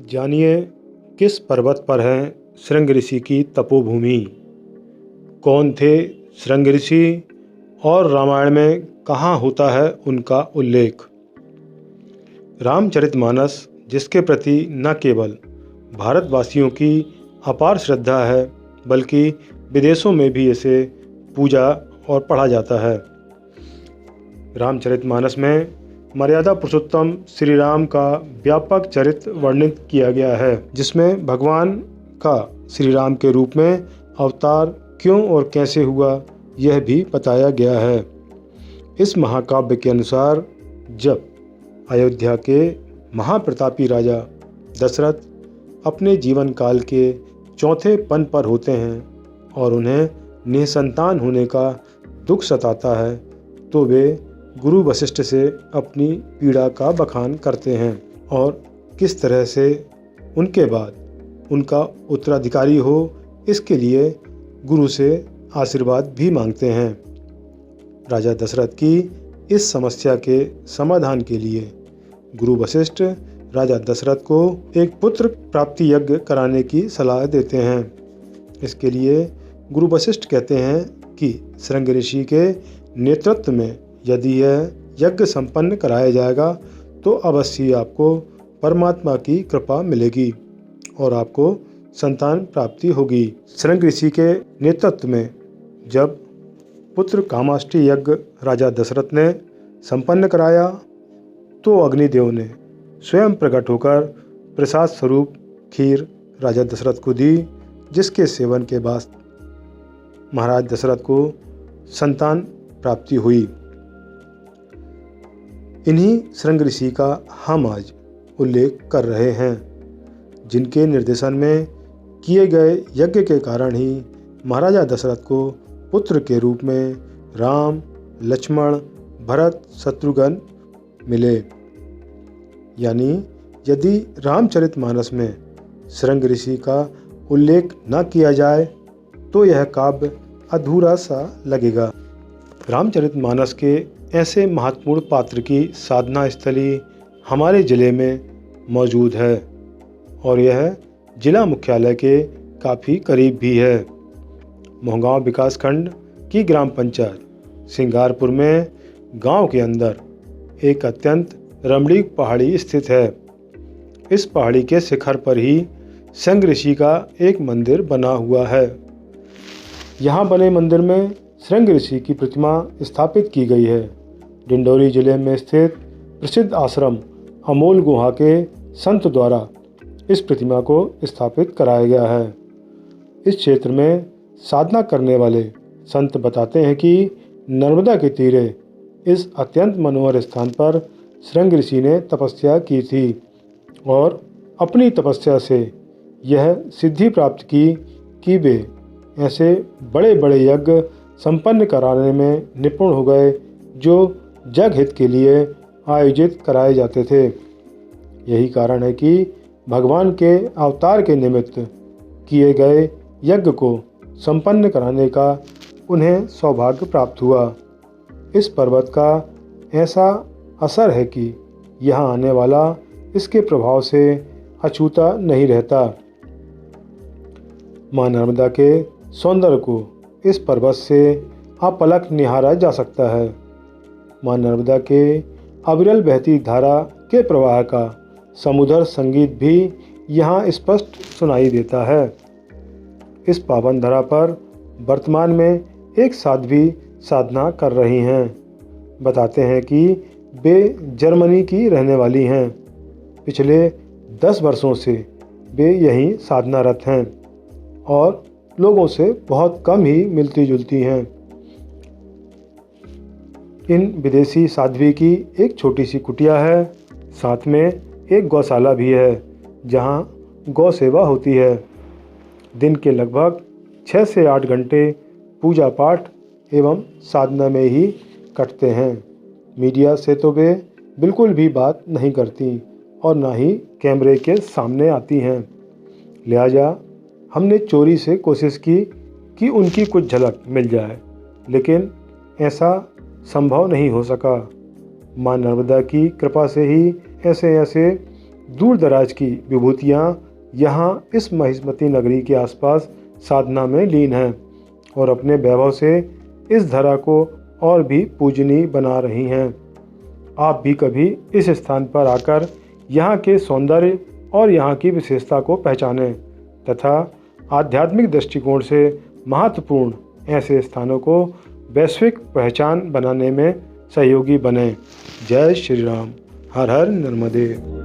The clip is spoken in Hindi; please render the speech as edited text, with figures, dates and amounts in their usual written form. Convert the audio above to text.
जानिए किस पर्वत पर है शृंग ऋषि की तपोभूमि। कौन थे शृंग ऋषि और रामायण में कहाँ होता है उनका उल्लेख। रामचरितमानस, जिसके प्रति न केवल भारतवासियों की अपार श्रद्धा है बल्कि विदेशों में भी इसे पूजा और पढ़ा जाता है। रामचरितमानस में मर्यादा पुरुषोत्तम श्री राम का व्यापक चरित्र वर्णित किया गया है, जिसमें भगवान का श्री राम के रूप में अवतार क्यों और कैसे हुआ यह भी बताया गया है। इस महाकाव्य के अनुसार जब अयोध्या के महाप्रतापी राजा दशरथ अपने जीवन काल के चौथे पन पर होते हैं और उन्हें निसंतान होने का दुख सताता है, तो वे गुरु वशिष्ठ से अपनी पीड़ा का बखान करते हैं और किस तरह से उनके बाद उनका उत्तराधिकारी हो, इसके लिए गुरु से आशीर्वाद भी मांगते हैं। राजा दशरथ की इस समस्या के समाधान के लिए गुरु वशिष्ठ राजा दशरथ को एक पुत्र प्राप्ति यज्ञ कराने की सलाह देते हैं। इसके लिए गुरु वशिष्ठ कहते हैं कि शृंग ऋषि के नेतृत्व में यदि यह यज्ञ संपन्न कराया जाएगा तो अवश्य आपको परमात्मा की कृपा मिलेगी और आपको संतान प्राप्ति होगी। शृंग ऋषि के नेतृत्व में जब पुत्र कामाष्टि यज्ञ राजा दशरथ ने संपन्न कराया तो अग्निदेव ने स्वयं प्रकट होकर प्रसाद स्वरूप खीर राजा दशरथ को दी, जिसके सेवन के बाद महाराज दशरथ को संतान प्राप्ति हुई। इन्हीं शृंग ऋषि का हम आज उल्लेख कर रहे हैं, जिनके निर्देशन में किए गए यज्ञ के कारण ही महाराजा दशरथ को पुत्र के रूप में राम, लक्ष्मण, भरत, शत्रुघ्न मिले। यानी यदि रामचरितमानस में शृंग ऋषि का उल्लेख न किया जाए तो यह काव्य अधूरा सा लगेगा। रामचरितमानस के ऐसे महत्वपूर्ण पात्र की साधना स्थली हमारे ज़िले में मौजूद है और यह जिला मुख्यालय के काफ़ी करीब भी है। मोहगांव विकासखंड की ग्राम पंचायत सिंगारपुर में गांव के अंदर एक अत्यंत रमणीक पहाड़ी स्थित है। इस पहाड़ी के शिखर पर ही शृंग ऋषि का एक मंदिर बना हुआ है। यहाँ बने मंदिर में शृंग ऋषि की प्रतिमा स्थापित की गई है। डिंडोरी जिले में स्थित प्रसिद्ध आश्रम अमोल गुहा के संत द्वारा इस प्रतिमा को स्थापित कराया गया है। इस क्षेत्र में साधना करने वाले संत बताते हैं कि नर्मदा के तीरे इस अत्यंत मनोहर स्थान पर शृंग ऋषि ने तपस्या की थी और अपनी तपस्या से यह सिद्धि प्राप्त की कि वे ऐसे बड़े बड़े यज्ञ संपन्न कराने में निपुण हो गए जो जग हित के लिए आयोजित कराए जाते थे। यही कारण है कि भगवान के अवतार के निमित्त किए गए यज्ञ को संपन्न कराने का उन्हें सौभाग्य प्राप्त हुआ। इस पर्वत का ऐसा असर है कि यहाँ आने वाला इसके प्रभाव से अछूता नहीं रहता। माँ नर्मदा के सौंदर्य को इस पर्वत से अपलक निहारा जा सकता है। माँ नर्मदा के अविरल बहती धारा के प्रवाह का समुद्र संगीत भी यहाँ स्पष्ट सुनाई देता है। इस पावन धरा पर वर्तमान में एक साध्वी साधना कर रही हैं। बताते हैं कि वे जर्मनी की रहने वाली हैं। पिछले 10 वर्षों से वे यहीं साधनारत हैं और लोगों से बहुत कम ही मिलती जुलती हैं। इन विदेशी साध्वी की एक छोटी सी कुटिया है, साथ में एक गौशाला भी है जहां गौ सेवा होती है। दिन के लगभग 6 से 8 घंटे पूजा पाठ एवं साधना में ही कटते हैं। मीडिया से तो वे बिल्कुल भी बात नहीं करती और ना ही कैमरे के सामने आती हैं। लिहाजा हमने चोरी से कोशिश की कि उनकी कुछ झलक मिल जाए, लेकिन ऐसा संभव नहीं हो सका। माँ नर्मदा की कृपा से ही ऐसे दूर दराज की विभूतियाँ यहाँ इस महिष्मती नगरी के आसपास साधना में लीन हैं और अपने वैभव से इस धरा को और भी पूजनीय बना रही हैं। आप भी कभी इस स्थान पर आकर यहाँ के सौंदर्य और यहाँ की विशेषता को पहचानें तथा आध्यात्मिक दृष्टिकोण से महत्वपूर्ण ऐसे स्थानों को वैश्विक पहचान बनाने में सहयोगी बने। जय श्री राम। हर हर नर्मदे।